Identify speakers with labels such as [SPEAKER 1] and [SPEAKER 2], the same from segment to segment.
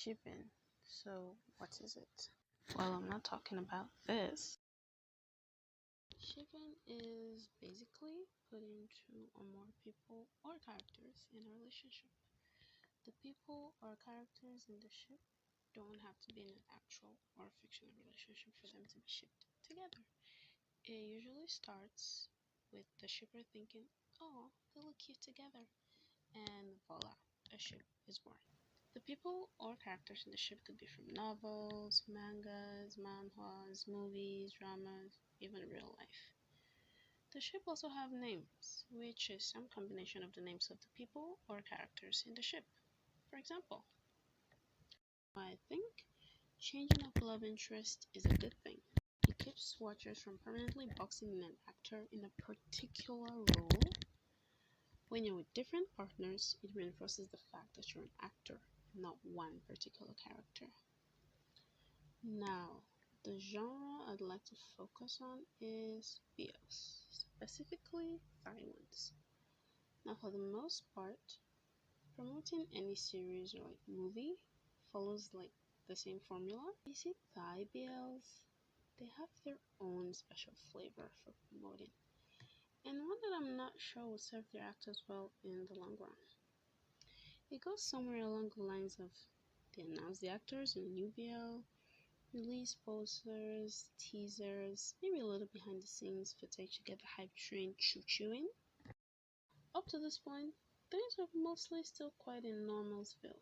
[SPEAKER 1] shipping. So, what is it? Well, I'm not talking about this. Shipping is basically putting two or more people or characters in a relationship. The people or characters in the ship don't have to be in an actual or fictional relationship for them to be shipped together. It usually starts with the shipper thinking, oh, they look cute together, and voila, a ship is born. The people or characters in the ship could be from novels, mangas, manhwas, movies, dramas, even real life. The ship also have names, which is some combination of the names of the people or characters in the ship. For example, I think changing of love interest is a good thing. It keeps watchers from permanently boxing in an actor in a particular role. When you're with different partners, it reinforces the fact that you're an actor, not one particular character. Now, the genre I'd like to focus on is BLs, specifically violence. Now, for the most part, promoting any series or movie follows the same formula. You see, Thai BLs, they have their own special flavor for promoting, and one that I'm not sure will serve their actors well in the long run. It goes somewhere along the lines of they announce the actors in a new BL, release posters, teasers, maybe a little behind the scenes footage to get the hype train choo-chooing. Up to this point, things are mostly still quite in Normalsville.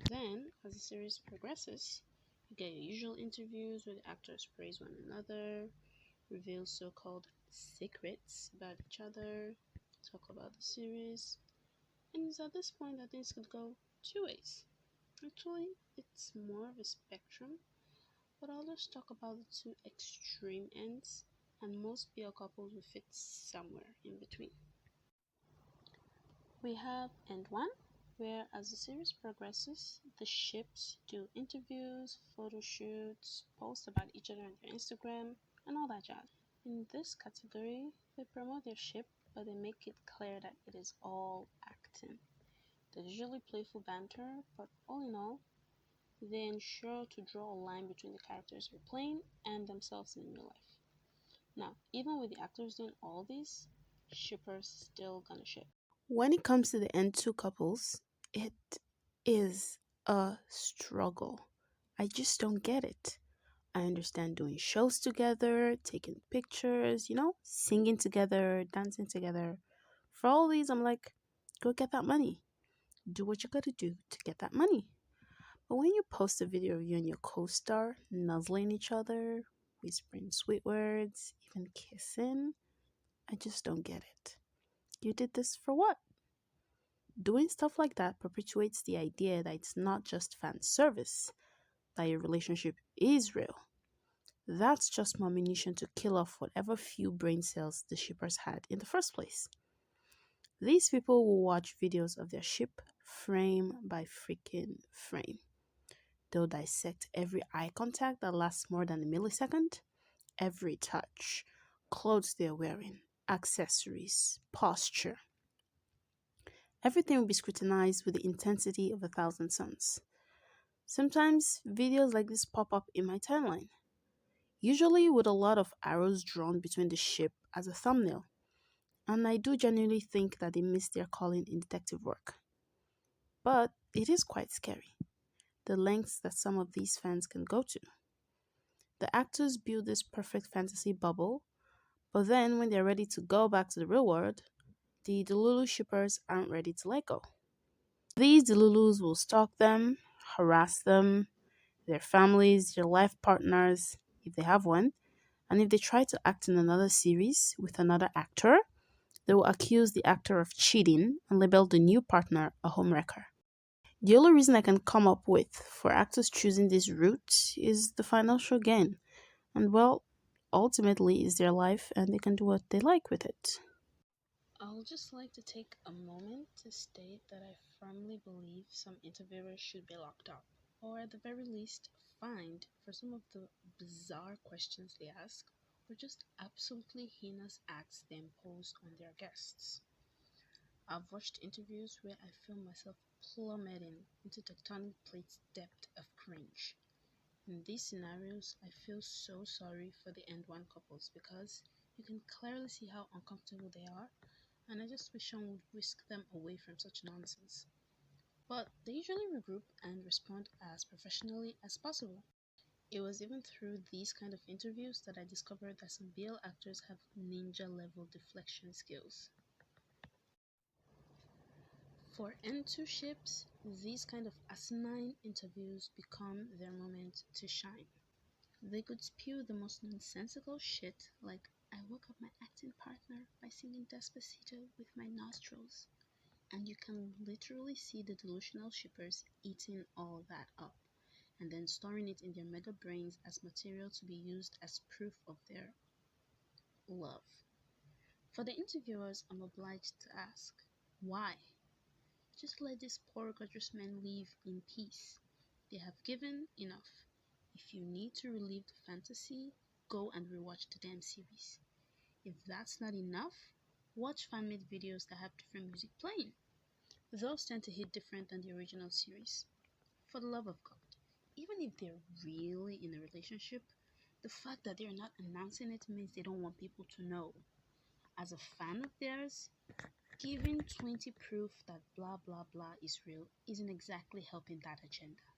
[SPEAKER 1] Then, as the series progresses, you get your usual interviews where the actors praise one another, reveal so-called secrets about each other, talk about the series, and it's at this point that things could go two ways. Actually, it's more of a spectrum, but I'll just talk about the two extreme ends, and most BL couples will fit somewhere in between. We have end one, where as the series progresses, the ships do interviews, photo shoots, post about each other on their Instagram, and all that jazz. In this category, they promote their ship, but they make it clear that it is all acting. There's usually playful banter, but all in all, they ensure to draw a line between the characters they're playing and themselves in real life. Now, even with the actors doing all this, shippers still gonna ship. When it comes to the end two couples, it is a struggle. I just don't get it. I understand doing shows together, taking pictures, singing together, dancing together. For all these, I'm like, go get that money. Do what you gotta do to get that money. But when you post a video of you and your co star nuzzling each other, whispering sweet words, even kissing, I just don't get it. You did this for what? Doing stuff like that perpetuates the idea that it's not just fan service, that your relationship is real. That's just more ammunition to kill off whatever few brain cells the shippers had in the first place. These people will watch videos of their ship frame by freaking frame. They'll dissect every eye contact that lasts more than a millisecond, every touch, clothes they're wearing, accessories, posture. Everything will be scrutinized with the intensity of 1,000 suns. Sometimes videos like this pop up in my timeline, usually with a lot of arrows drawn between the ship as a thumbnail. And I do genuinely think that they miss their calling in detective work. But it is quite scary, the lengths that some of these fans can go to. The actors build this perfect fantasy bubble, but then when they're ready to go back to the real world, the Delulu shippers aren't ready to let go. These Delulus will stalk them, harass them, their families, their life partners, if they have one, and if they try to act in another series with another actor, they will accuse the actor of cheating and label the new partner a homewrecker. The only reason I can come up with for actors choosing this route is the financial gain. And well, ultimately, it's their life and they can do what they like with it. I'll just like to take a moment to state that I firmly believe some interviewers should be locked up, or at the very least, fined for some of the bizarre questions they ask, or just absolutely heinous acts they impose on their guests. I've watched interviews where I feel myself plummeting into tectonic plates' depth of cringe. In these scenarios, I feel so sorry for the end one couples because you can clearly see how uncomfortable they are, and I just wish someone would whisk them away from such nonsense. But they usually regroup and respond as professionally as possible. It was even through these kind of interviews that I discovered that some BL actors have ninja level deflection skills. For N2 ships, these kind of asinine interviews become their moment to shine. They could spew the most nonsensical shit like, I woke up my acting partner by singing Despacito with my nostrils. And you can literally see the delusional shippers eating all that up and then storing it in their mega brains as material to be used as proof of their love. For the interviewers, I'm obliged to ask, why? Just let these poor gorgeous men live in peace. They have given enough. If you need to relive the fantasy, go and rewatch the damn series. If that's not enough, watch fan-made videos that have different music playing. Those tend to hit different than the original series. For the love of God, even if they're really in a relationship, the fact that they're not announcing it means they don't want people to know. As a fan of theirs, giving 20 proof that blah blah blah is real isn't exactly helping that agenda.